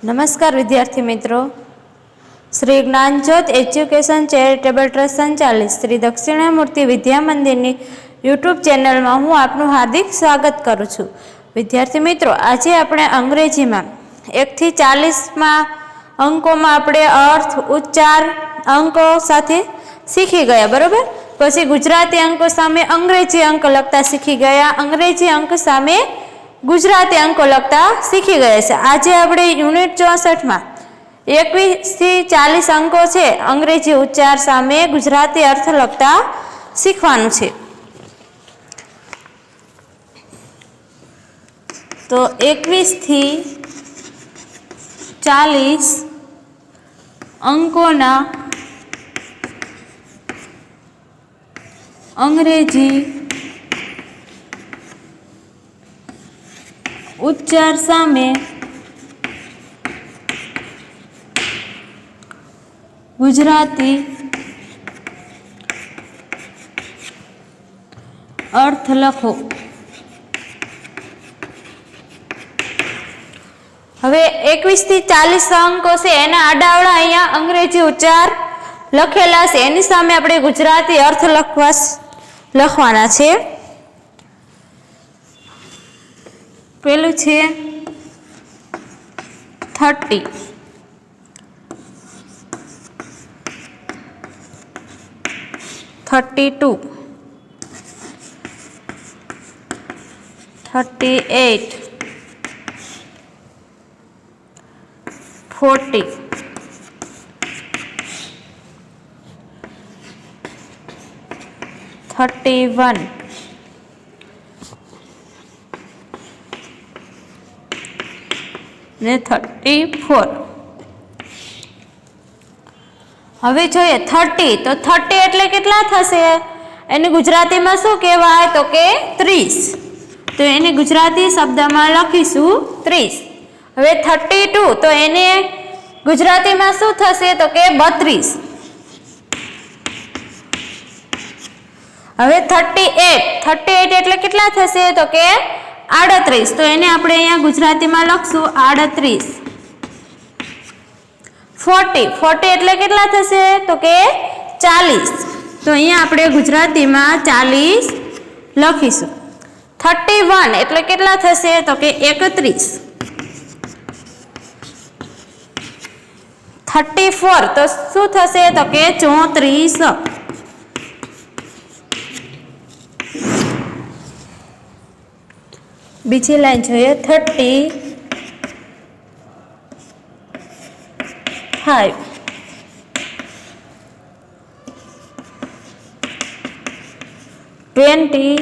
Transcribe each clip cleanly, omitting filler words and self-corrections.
નમસ્કાર વિદ્યાર્થી મિત્રો, Shri Gyanjyot education charitable trust સંચાલિત શ્રી દક્ષિણામૂર્તિ વિદ્યા મંદિરની યુટ્યુબ ચેનલમાં હું આપનું હાર્દિક સ્વાગત કરું છું. વિદ્યાર્થી મિત્રો, આજે આપણે અંગ્રેજીમાં 1 થી 40માં અંકોમાં આપણે અર્થ, ઉચ્ચાર અંકો સાથે શીખી ગયા, બરોબર. પછી ગુજરાતી અંકો સામે અંગ્રેજી અંક લખતા શીખી ગયા, અંગ્રેજી અંક સામે ગુજરાતી અંકો લખતા શીખી ગયા છે. આજે આપણે યુનિટ 64માં 21 થી 40 અંકો છે, અંગ્રેજી ઉચ્ચાર સામે ગુજરાતી અર્થ લખતા શીખવાનું છે. તો 21 થી 40 અંકોના અંગ્રેજી ઉચ્ચાર સામે ગુજરાતી અર્થ લખો. હવે 21 થી 40 અંકો છે, એના આડાવડા અહીંયા અંગ્રેજી ઉચ્ચાર લખેલા છે, એની સામે આપણે ગુજરાતી અર્થ લખવાના છે. પેલું છે 30, 32, 38, 40, 31, 34. હવે જોઈએ 30, તો 30 એટલે કેટલા થશે? એને ગુજરાતીમાં શું કહેવાય? તો કે 30. તો એને ગુજરાતી શબ્દમાં લખીશું 30. હવે 32, તો એને ગુજરાતીમાં શું થશે? તો કે 32. હવે 38 એટલે કેટલા થશે? તો કે 38. તો એને આપણે અહીંયા ગુજરાતીમાં લખશું 38. 40 એટલે કેટલા થશે? તો કે 40. તો અહીંયા આપણે ગુજરાતીમાં 40 લખીશું. 31 એટલે કેટલા થશે? તો કે 31. 34 તો શું થશે? તો કે 34. બીજી લાઈન જોઈએ 35, 22,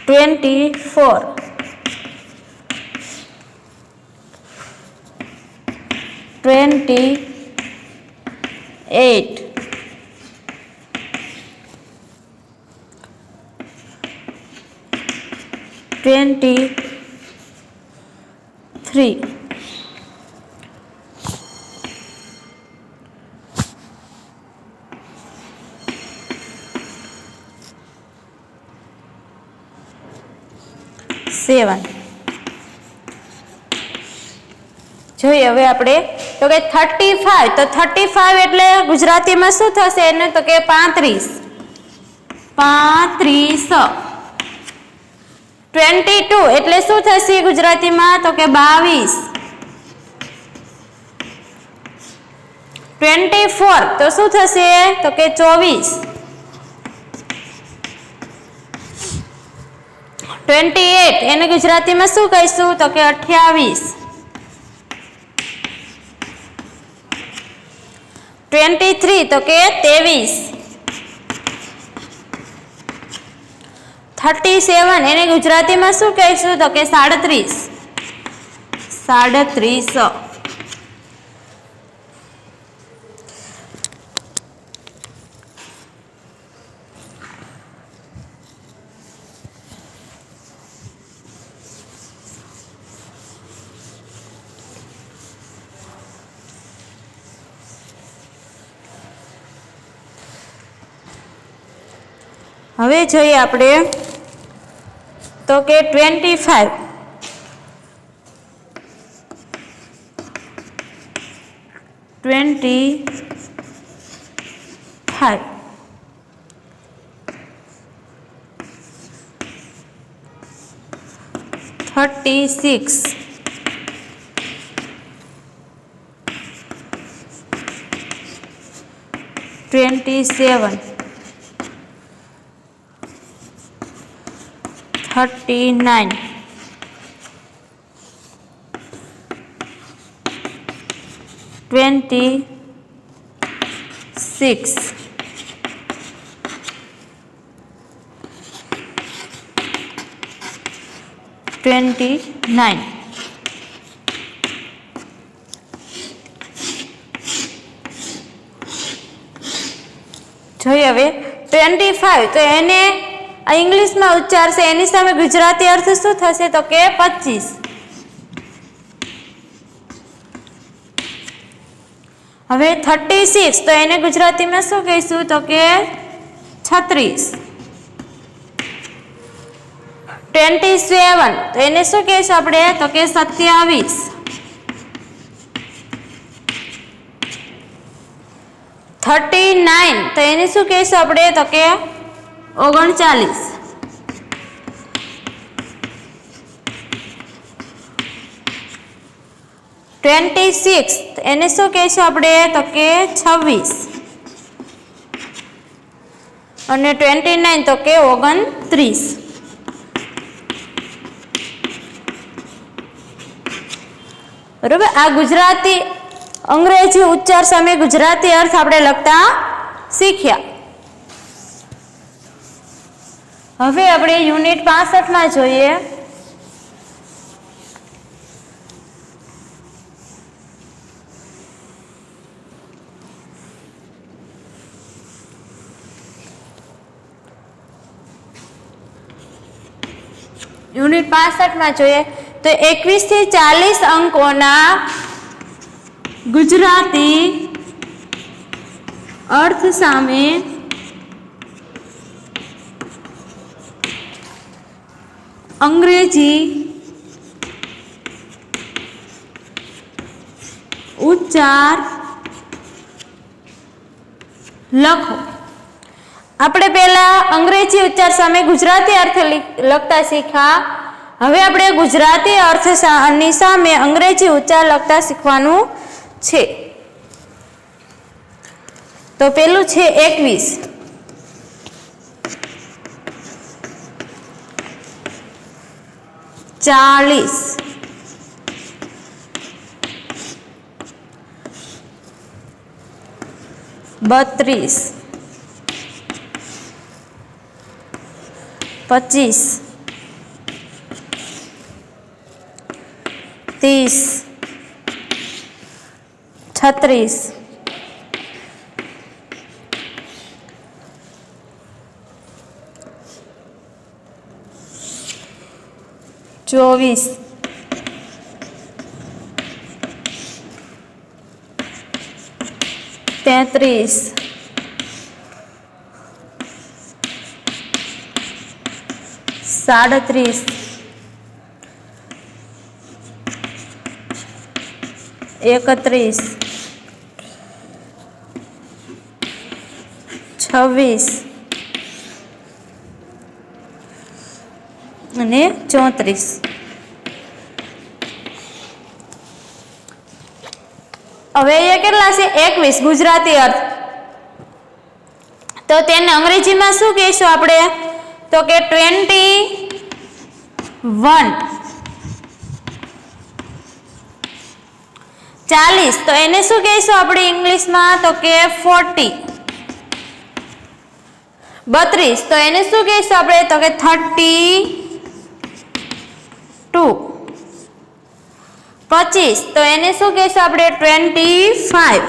24, 28, 23. જોઈએ હવે આપણે તો કે 35. તો 35 એટલે ગુજરાતીમાં શું થશે? એને તો કે 35. 22 એટલે શું થશે ગુજરાતીમાં? તો કે 22. 24 તો શું થશે? તો કે 24. 28 એને ગુજરાતીમાં શું કહીશું? તો કે 28. 23 તો કે 23. 37 એને ગુજરાતીમાં શું કહીશું? તો કે 37. 37. હવે જોઈએ આપણે तो के 25 36 27 39 26 29 જોઈએ હવે 25 તો એને ઇંગ્લિશમાં ઉચ્ચારશે એની સામે ગુજરાતી અર્થ શું થશે તો કે 25. હવે 36 તો એને ગુજરાતીમાં શું કહીશું તો કે 36. 27 તો એને શું કહીશું આપણે તો કે 27. 39 તો એને શું કહીશું આપણે તો કે 39. 26 એને શું કહીશું આપણે તો કે 26 અને 29 તો કે 29. બરોબર. આ ગુજરાતી અંગ્રેજી ઉચ્ચાર સામે ગુજરાતી અર્થ આપણે લખતા શીખ્યા. હવે આપણે યુનિટ 65 માં જોઈએ. યુનિટ 65 માં જોઈએ તો 21 થી 40 અંકોના ગુજરાતી અર્થ સામે અંગ્રેજી ઉચ્ચાર લખો. આપણે પહેલા અંગ્રેજી ઉચ્ચાર સામે ગુજરાતી અર્થ લખતા શીખ્યા. હવે આપણે ગુજરાતી અર્થની સામે અંગ્રેજી ઉચ્ચાર લખતા શીખવાનું છે. તો પેલું છે 21. 40 32 25 30 36 24 33 37 31 26 અને 34. હવે એ કેટલા છે 21 ગુજરાતી અર્થ. તો તેને અંગ્રેજીમાં શું કહીશું આપણે તો કે 21. 40 તો એને શું કહીશું આપણે ઇંગ્લિશમાં તો કે 40. 32 તો એને શું કહીશું આપણે તો કે 32. 25 તો એને શું કહીશું આપણે 25.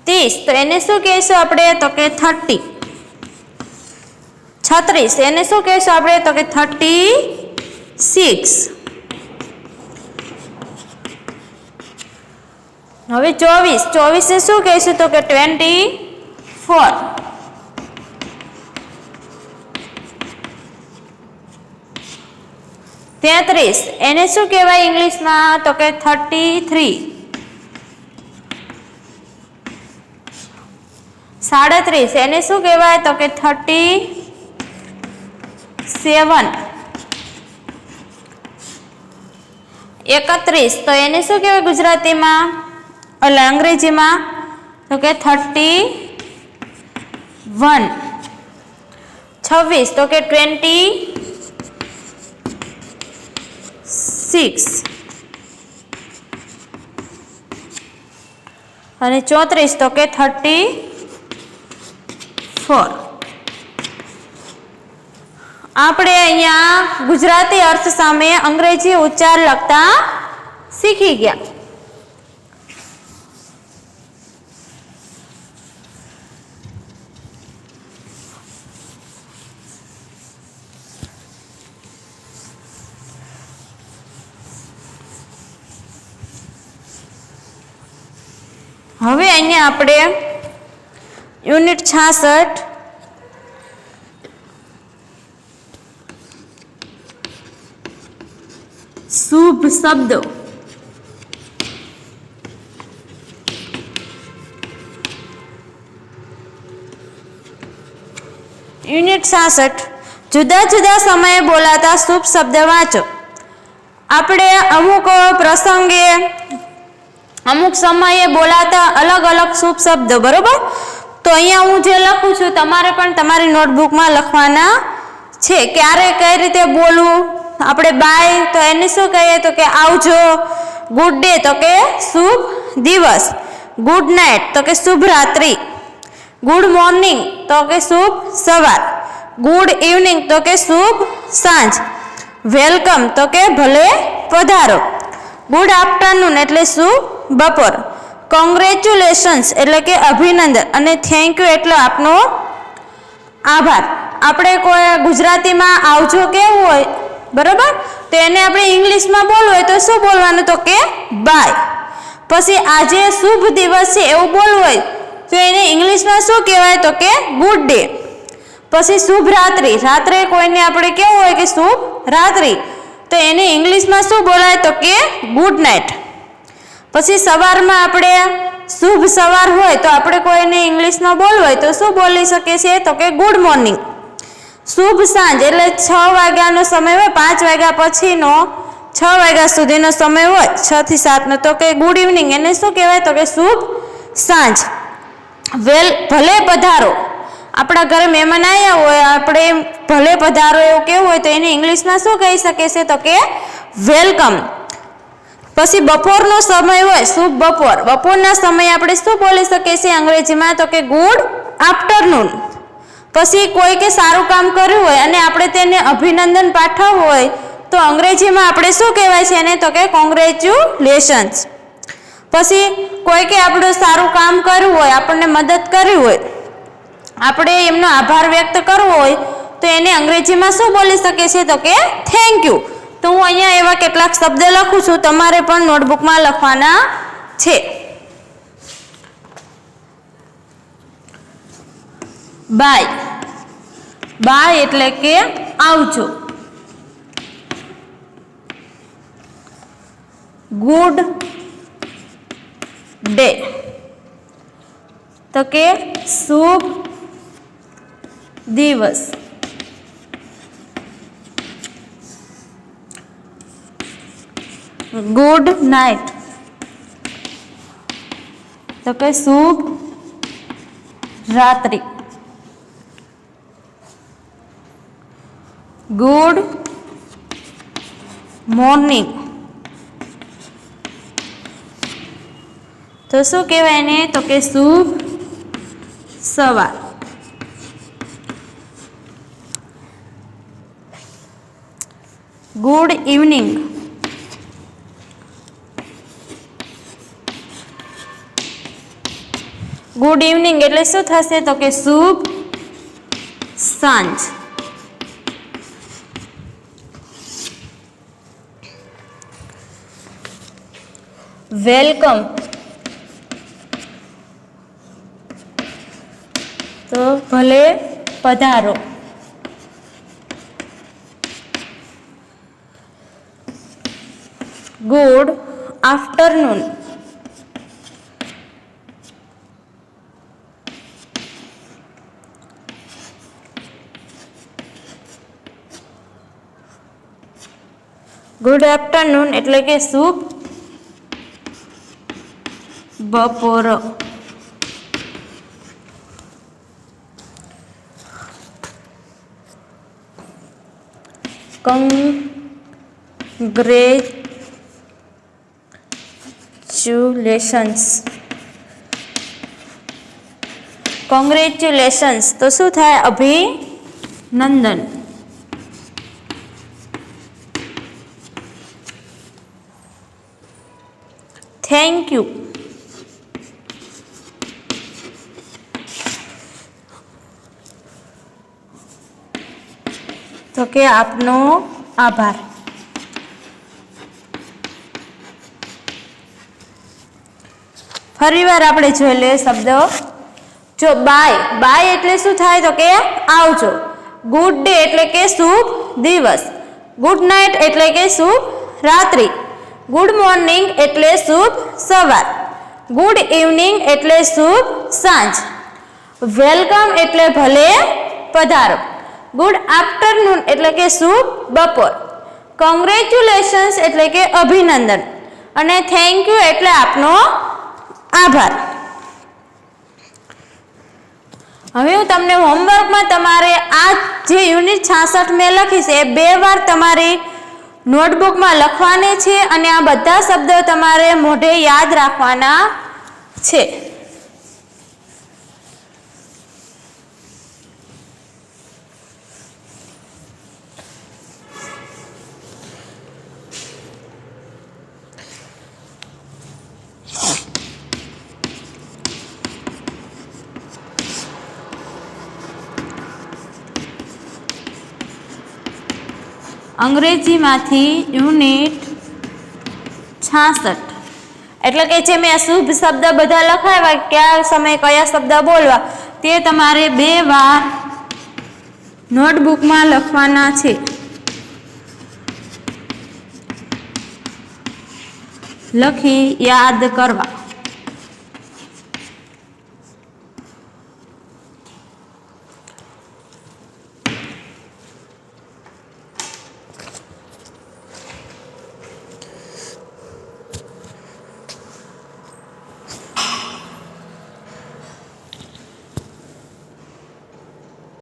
30 તો એને શું કહીશું આપણે તો કે 30. 36 એને શું કહીશું આપણે તો કે 36. હવે 24 ને શું કહીશું તો કે 24. 33 એને શું કહેવાય ઇંગ્લિશમાં? તો કે 33. 37 એને શું કહેવાય? તો કે 37. 31 તો એને શું કહેવાય ગુજરાતીમાં? એટલે અંગ્રેજીમાં? તો કે 31. 26 તો કે 26. અને 34 તો કે 34. આપણે અહીંયા ગુજરાતી અર્થ સામે અંગ્રેજી ઉચ્ચાર લખતા શીખી ગયા. હવે અહીંયા આપણે યુનિટ 66 શુભ શબ્દો. યુનિટ 66 જુદા જુદા સમયે બોલાતા શુભ શબ્દ વાંચો. આપણે અમુક પ્રસંગે અમુક સમયે બોલાતા અલગ અલગ શુભ શબ્દો, બરોબર? તો અહીંયા હું જે લખું છું તમારે પણ તમારી નોટબુકમાં લખવાના છે. ક્યારે કઈ રીતે બોલવું? આપણે બાય તો એને શું કહીએ? તો કે આવજો. ગુડ ડે તો કે શુભ દિવસ. ગુડ નાઇટ તો કે શુભ રાત્રિ. ગુડ મોર્નિંગ તો કે શુભ સવાર. ગુડ ઇવનિંગ તો કે શુભ સાંજ. વેલકમ તો કે ભલે પધારો. ગુડ આફ્ટરનૂન એટલે શુભ બપોર. કોંગ્રેચ્યુલેશન્સ એટલે કે અભિનંદન. અને થેન્ક યુ એટલે આપનો આભાર. આપણે કોઈ ગુજરાતીમાં આવજો કેવું હોય, બરોબર? તો એને આપણે ઇંગ્લિશમાં બોલવું હોય તો શું બોલવાનું? તો કે બાય. પછી આજે શુભ દિવસ છે એવું બોલવું હોય તો એને ઇંગ્લિશમાં શું કહેવાય? તો કે ગુડ ડે. પછી શુભ રાત્રિ, રાત્રે કોઈને આપણે કેવું હોય કે શુભ રાત્રિ, તો એને ઇંગ્લિશમાં શું બોલાય? તો કે ગુડ નાઇટ. પછી સવારમાં આપણે શુભ સવાર હોય તો આપણે કોઈને ઇંગ્લિશમાં બોલવું હોય તો શું બોલી શકીએ છીએ? તો કે ગુડ મોર્નિંગ. શુભ સાંજ એટલે 6 વાગ્યાનો સમય હોય, 5 વાગ્યા પછીનો 6 વાગ્યા સુધીનો સમય હોય, 6 થી 7નો, તો કે ગુડ ઇવનિંગ. એને શું કહેવાય? તો કે શુભ સાંજ. ભલે પધારો, આપણા ઘરે મહેમાન આવ્યા હોય, આપણે ભલે પધારો એવું કેવું હોય તો એને ઇંગ્લિશમાં શું કહી શકીએ છીએ? તો કે વેલકમ. પછી બપોરનો સમય હોય, શુભ બપોર. બપોરના સમયે આપણે શું બોલી શકીએ છીએ અંગ્રેજીમાં? તો કે ગુડ આફ્ટરનૂન. પછી કોઈ કે સારું કામ કર્યું હોય અને આપણે તેને અભિનંદન પાઠવવું હોય તો અંગ્રેજીમાં આપણે શું કહેવાય છે એને? તો કે કોંગ્રેચ્યુલેશન્સ. પછી કોઈ કે આપણું સારું કામ કર્યું હોય, આપણને મદદ કરી હોય, આપણે એમનો આભાર વ્યક્ત કરવો હોય તો એને અંગ્રેજીમાં શું બોલી શકીએ છીએ? તો કે થેન્ક યુ. તો હું અહીંયા એવા કેટલાક શબ્દ લખું છું, તમારે પણ નોટબુકમાં લખવાના છે. બાય. બાય એટલે કે આવજો. ગુડ ડે તો કે શુભ દિવસ. ગુડ નાઇટ તો કે શુભ રાત્રિ. ગુડ મોર્નિંગ તો શું કહેવાય એને? તો કે શુભ સવાર. ગુડ ઇવનિંગ ગુડ ઇવનિંગ એટલે શું થશે? તો કે શુભ સાંજ. વેલકમ તો ભલે પધારો. Good afternoon. ગુડ આફ્ટરનૂન એટલે કે શુભ બપોર. કોંગ્રેચ્યુલેશન્સ. કોંગ્રેચ્યુલેશન્સ તો શું થાય? અભિનંદન. Thank you. તો કે આપનો આભાર. ફરીવાર આપણે જોઈ લઈએ શબ્દ. જો બાય, બાય એટલે શું થાય? તો કે આવજો. ગુડ ડે એટલે કે શુભ દિવસ. ગુડ નાઇટ એટલે કે શુભ રાત્રિ. ગુડ મોર્નિંગ એટલે શુભ સવાર. ગુડ ઇવનિંગ એટલે શુભ સાંજ. વેલકમ એટલે ભલે પધારો. ગુડ આફ્ટરનૂન એટલે કે શુભ બપોર. કોંગ્રેચ્યુલેશન્સ એટલે કે અભિનંદન. અને થેન્ક યુ એટલે આપનો આભાર. હવે હું તમને હોમવર્કમાં તમારે આ જે યુનિટ 66 મેં લખી છે એ 2 વાર તમારી નોટબુકમાં લખવાની છે અને આ બધા શબ્દો તમારે મોઢે યાદ રાખવાના છે. અંગ્રેજીમાંથી યુનિટ 66 એટલે કે જે મેં શુભ શબ્દ બધા લખાવ્યા, કયા સમયે કયા શબ્દ બોલવા, તે તમારે 2 વાર નોટબુકમાં લખવાના છે. લખી યાદ કરવા.